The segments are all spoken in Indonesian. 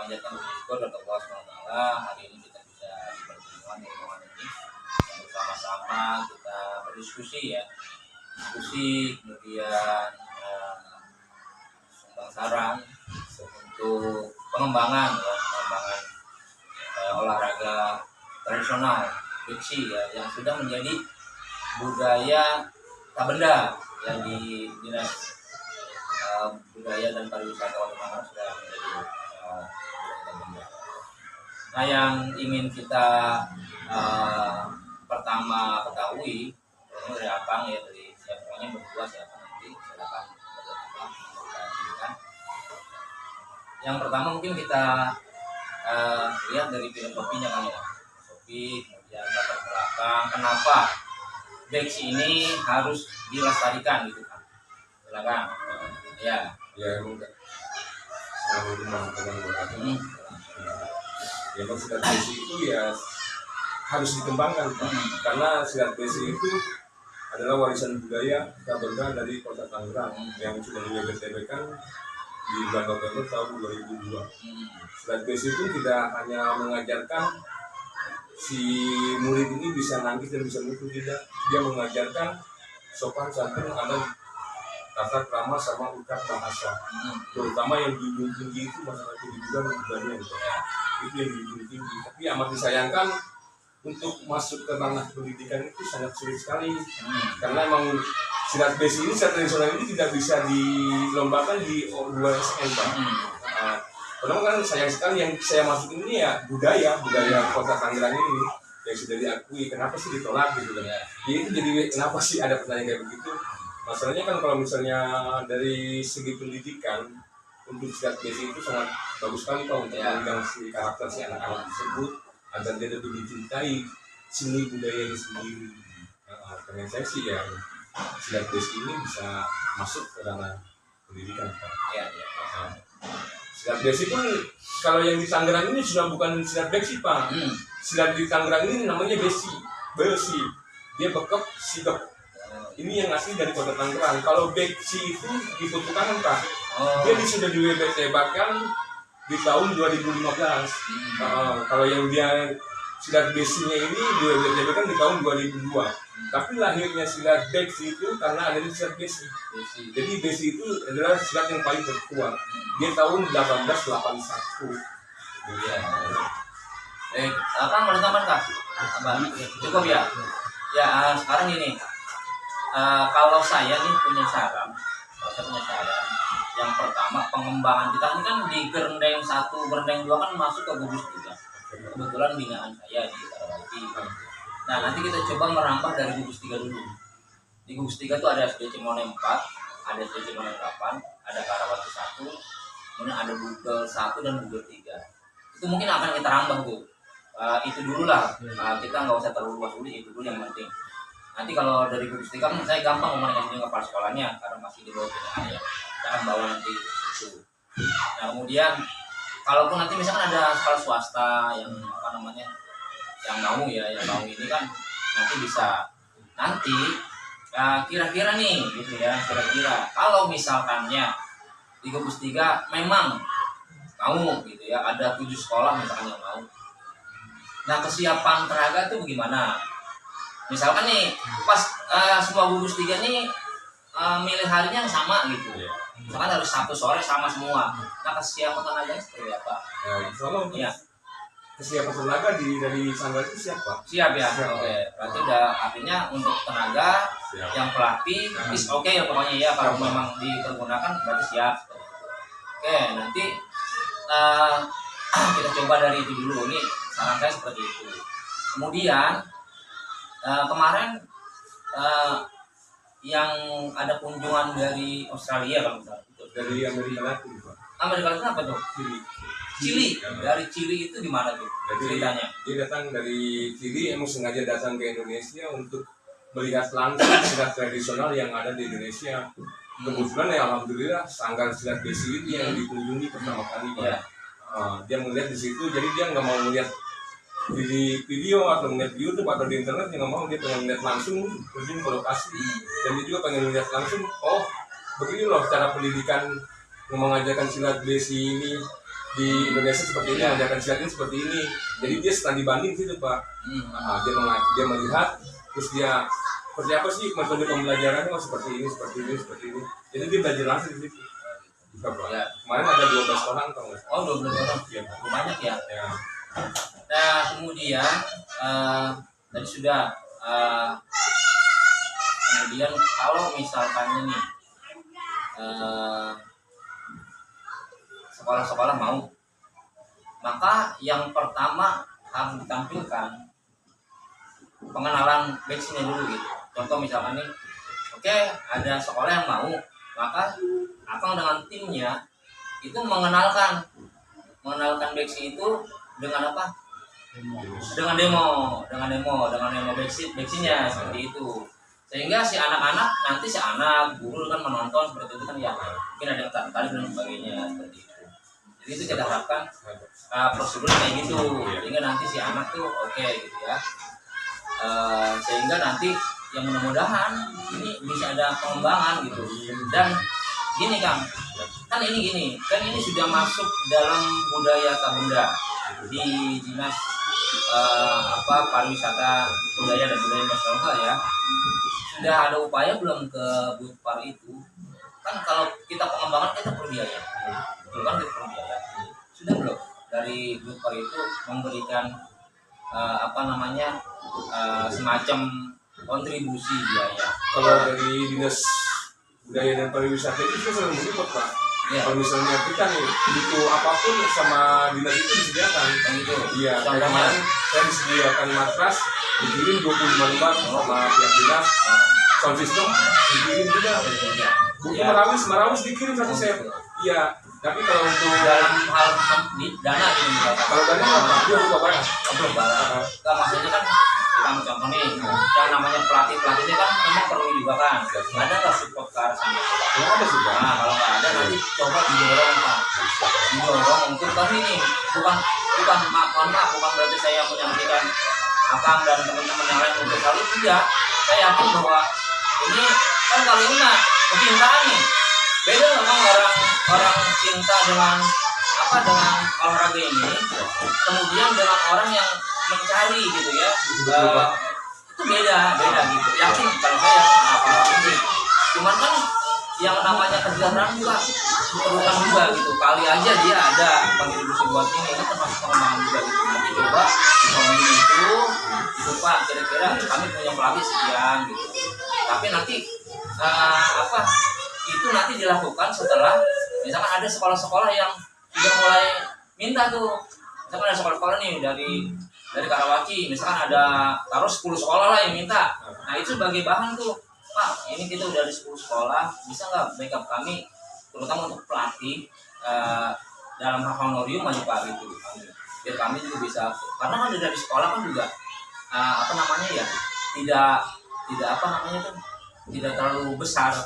memanjatkan puji syukur kepada Allah SWT. Hari ini kita bisa bertemu di ruangan ini bersama-sama kita berdiskusi ya, kemudian sumbang saran untuk pengembangan olahraga tradisional beksi ya, yang sudah menjadi budaya tak benda yang di Dinas Budaya dan Pariwisata Kota Tangerang sudah menjadi budaya tak benda. Nah, yang ingin kita pertama ketahui dari Abang ya, dari siapanya berdua siapa nanti silakan berdebat. Yang pertama mungkin kita lihat dari filosofinya kan ya, filosofi, kemudian latar belakang kenapa beksi ini harus dilestarikan gitu kan. Silakan. Ya emang selalu teman-teman ya, emang silat besi itu ya harus dikembangkan Pak. Karena silat besi itu adalah warisan budaya tak benda dari Kota Tangerang yang sudah di-WBTB-kan di bulan November tahun 2002. Silat besi itu tidak hanya mengajarkan si murid ini bisa nangkis dan bisa mukul, tidak, dia mengajarkan sopan santun, adab, tata krama sama ucap bahasa. Terutama yang dijunjung tinggi itu masalah kehidupan budaya gitu. Itu yang dijunjung tinggi. Tapi amat disayangkan untuk masuk ke ranah pendidikan itu sangat sulit sekali. Karena emang silat besi ini, silat tradisional ini tidak bisa dilombakan di O2SN Pak. Padahal kan sayang sekali yang saya masukin ini ya budaya Kota Tangerang ini yang sudah diakui. Kenapa sih ditolak gitu kan? Ya itu jadi kenapa sih ada pertanyaan kayak begitu? Masalahnya kan kalau misalnya dari segi pendidikan untuk silat besi itu sangat bagus sekali Pak untuk mengundang si karakter si anak-anak tersebut agar dia lebih dicintai seni budaya ini sendiri. Dengan saya sih ya silat besi ini bisa masuk ke ranah pendidikan Pak. Silat besi pun kalau yang di Tangerang ini sudah bukan silat besi Pak. Silat di Tangerang ini namanya besi. Dia bekep sigap. Ini yang asli dari Kota Tangerang. Kalau beksi itu dibutuhkan Pak. Dia sudah di WBT-kan di tahun 2015. Kalau yang dia silat besinya ini di WBT-kan di tahun 2002. Tapi lahirnya silat beksi itu karena ada silat besi. Jadi besi itu adalah silat yang paling tertua. Dia tahun 1881. Kan mau ditambah Kak? Cukup ya? Ya, sekarang gini. Kalau saya nih punya saran, yang pertama pengembangan kita ini kan di Gerendeng 1, Gerendeng 2 kan masuk ke gugus 3. Kebetulan binaan saya di Karawati. Nah, nanti kita coba merambah dari gugus 3 dulu. Di gugus 3 itu ada SD Cimone 4, ada SD Cimone 8, ada Karawati 1, kemudian ada Google 1 dan Google 3. Itu mungkin akan kita rambah tuh. Itu dulu lah. Kita nggak usah terlalu luas dulu, itu dulu yang penting. Nanti kalau dari gugus 3 kan saya gampang komunikasinya ke kepala sekolahnya karena masih di bawah binaan ya. Kita akan bawa nanti itu. Nah, kemudian kalaupun nanti misalkan ada sekolah swasta yang yang mau ini kan nanti bisa kira-kira nih gitu ya, kira-kira kalau misalkannya di gugus 3 memang mau gitu ya, ada 7 sekolah misalkan yang mau. Nah, kesiapan tenaga itu bagaimana? Misalkan nih pas semua gugus 3 nih milih harinya yang sama gitu. Misalkan harus Sabtu sore sama semua. Nah, kesiapan tenaganya seperti apa? Ya. Kesiapan tenaga dari sanggar itu siapa? Siap ya. Oke. Berarti udah artinya untuk tenaga siap. Yang pelatih is oke ya pokoknya ya, kalau memang dipergunakan berarti siap. Oke, nanti kita coba dari itu dulu. Ini saran saya seperti itu. Kemudian kemarin yang ada kunjungan dari Australia kalau misalnya dari Amerika Latin Pak. Amerika Latin apa tuh? Chili. Dari Chili itu gimana tuh ceritanya? Dia datang dari Chili, emang sengaja datang ke Indonesia untuk melihat langsung silat tradisional yang ada di Indonesia. Kebetulan ya alhamdulillah sanggar silat besi itu yang dikunjungi pertama kali Pak. Dia melihat di situ, jadi dia nggak mau melihat di video atau melihat di YouTube atau di internet, dia nggak mau, dia pengen melihat langsung terjun ke lokasi. Dan dia juga pengen melihat langsung, begini loh cara pendidikan yang mengajarkan silat besi ini di Indonesia seperti ini, ajakan silatnya seperti ini. Jadi dia studi banding di situ Pak. Dia melihat, terus dia seperti apa sih metode pembelajarannya, seperti ini. Jadi dia belajar langsung di situ. Ya. Kemarin ada 12 orang kalau nggak salah. 12 orang. Ya. Banyak ya. Ya. Nah, kemudian tadi sudah kemudian kalau misalkan nih sekolah-sekolah mau, maka yang pertama harus ditampilkan pengenalan basic-nya dulu gitu. Contoh misalkan nih, oke, ada sekolah yang mau, maka Akang dengan timnya itu mengenalkan basic itu dengan apa? Dengan demo basic-nya seperti itu. Sehingga si anak-anak nanti guru kan menonton seperti itu kan ya, mungkin ada yang tertarik dan sebagainya seperti itu. Jadi itu kita harapkan prosedur kayak gitu, sehingga nanti si anak tuh oke gitu ya. Sehingga nanti yang mudah-mudahan ini bisa ada pengembangan gitu. Dan gini kan ini sudah masuk dalam budaya Kabunda di dinas pariwisata budaya dan budaya masyarakat ya. Sudah ada upaya belum ke Budpar itu? Kan kalau kita pengembangan kita berbiaya, betul kan, kita berbiaya. Sudah belum dari Budpar itu memberikan semacam kontribusi biaya? Kalau dari dinas budaya dan pariwisata itu selalu mensupport Pak. Ya. Kalau misalnya kita nih butuh apapun sama dinas itu disediakan. Gitu. Iya. Kayak kemarin saya disediakan matras, dikirim 25 lembar sama pihak dinas. Sound system dikirim juga. Buku Marawis dikirim satu set. Iya. Tapi kalau untuk dalam hal dana ini misalkan. Kalau dana apa? Dia buka barang. Belum barang. Nah, maksudnya kan kita ambil contoh nih, yang namanya pelatihnya kan memang perlu juga kan. Ada nggak support ke arah sana? Nggak ada sih Pak. Nah, kalau nggak ada nanti coba didorong Pak. Didorong untuk kami nih, bukan berarti saya menyampaikan Akang dan teman-teman yang lain untuk hal itu tidak. Saya yakin bahwa ini kan kalau ini mah kecintaan nih. Beda memang orang cinta dengan olahraga ini, kemudian dengan orang yang mencari gitu ya, itu beda gitu. Yakin kalau saya yakin. Cuman kan yang namanya kesejahteraan juga diperlukan juga gitu. Kali aja dia ada kontribusi buat ini termasuk pengembangan juga gitu. Nanti coba soalnya itu Pak, kira-kira kami punya pelatih sekian gitu. Tapi nanti itu nanti dilakukan setelah misalkan ada sekolah-sekolah yang sudah mulai minta tuh. Misalkan ada sekolah-sekolah nih dari Karawaci, misalkan ada taruh 10 sekolah lah yang minta. Nah itu sebagai bahan tuh, Pak, ini kita udah ada 10 sekolah, bisa nggak backup kami, terutama untuk pelatih dalam hal honorarium aja Pak gitu. Biar kami juga bisa, karena kan dari sekolah kan juga tidak terlalu besar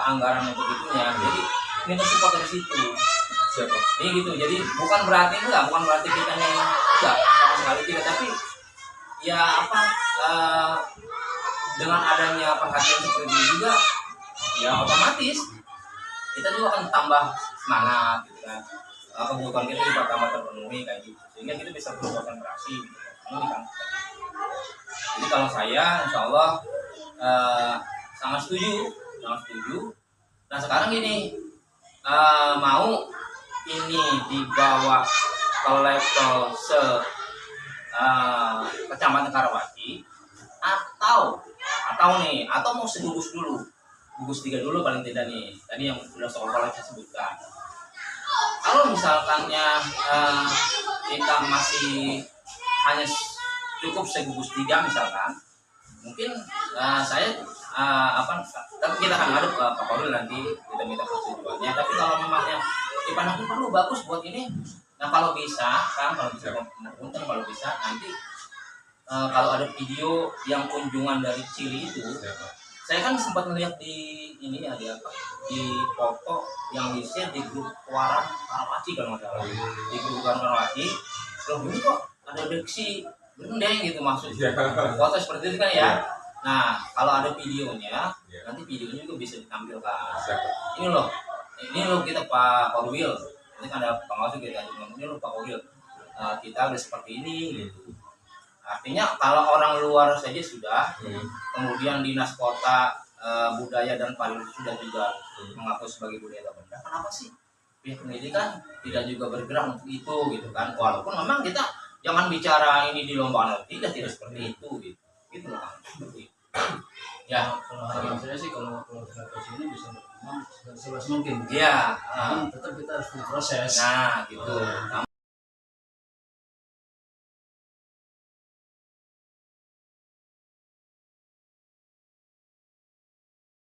anggaran untuk itunya. Jadi minta support dari situ. Siapa? Ini gitu. Jadi bukan berarti kita nih enggak sama sekali tidak, tapi ya dengan adanya perhatian seperti ini juga ya otomatis kita juga akan tambah semangat gitu kan. Kebutuhan kita juga tambah terpenuhi kayak gitu. Sehingga kita bisa berkonsentrasi gitu. Ini kan. Jadi kalau saya insya Allah sangat setuju. Nah sekarang gini, mau ini dibawa ke level kecamatan Karawaci atau mau segugus dulu, gugus 3 dulu paling tidak nih. Tadi yang sudah sekolah saya sebutkan. Kalau misalkannya kita masih hanya cukup segugus 3 misalkan, mungkin saya tapi kita akan ngadep ke Pak Koril nanti, kita minta persetujuannya. Tapi kalau memangnya Ipan perlu bagus buat ini, nah kalau bisa nanti kalau ada video yang kunjungan dari Cili itu, saya kan sempat melihat di ini ya, di foto yang di-share di grup Warang Karawaci kalau nggak salah, di grup Warang Karawaci. Loh ini kok ada deksi gendeng gitu maksudnya, foto seperti itu kan ya. Nah kalau ada videonya, nanti videonya juga bisa ditampilkan. Ini loh kita Pak Korwil Nanti kan ada pengawas kita ngomongnya lu Pak Kohil, kita udah seperti ini gitu. Artinya kalau orang luar saja sudah, kemudian dinas kota budaya dan pariwisata sudah juga mengaku sebagai budaya tak benda, kenapa sih pihak pendidikan tidak juga bergerak untuk itu gitu kan? Walaupun memang kita jangan bicara ini di lomba tidak seperti itu gitu. Gitu lah. Seperti itu. Ya, kalau harapan saya sih kalau ini bisa berkembang sebesar mungkin. Iya. Tetap kita harus berproses. Nah, gitu.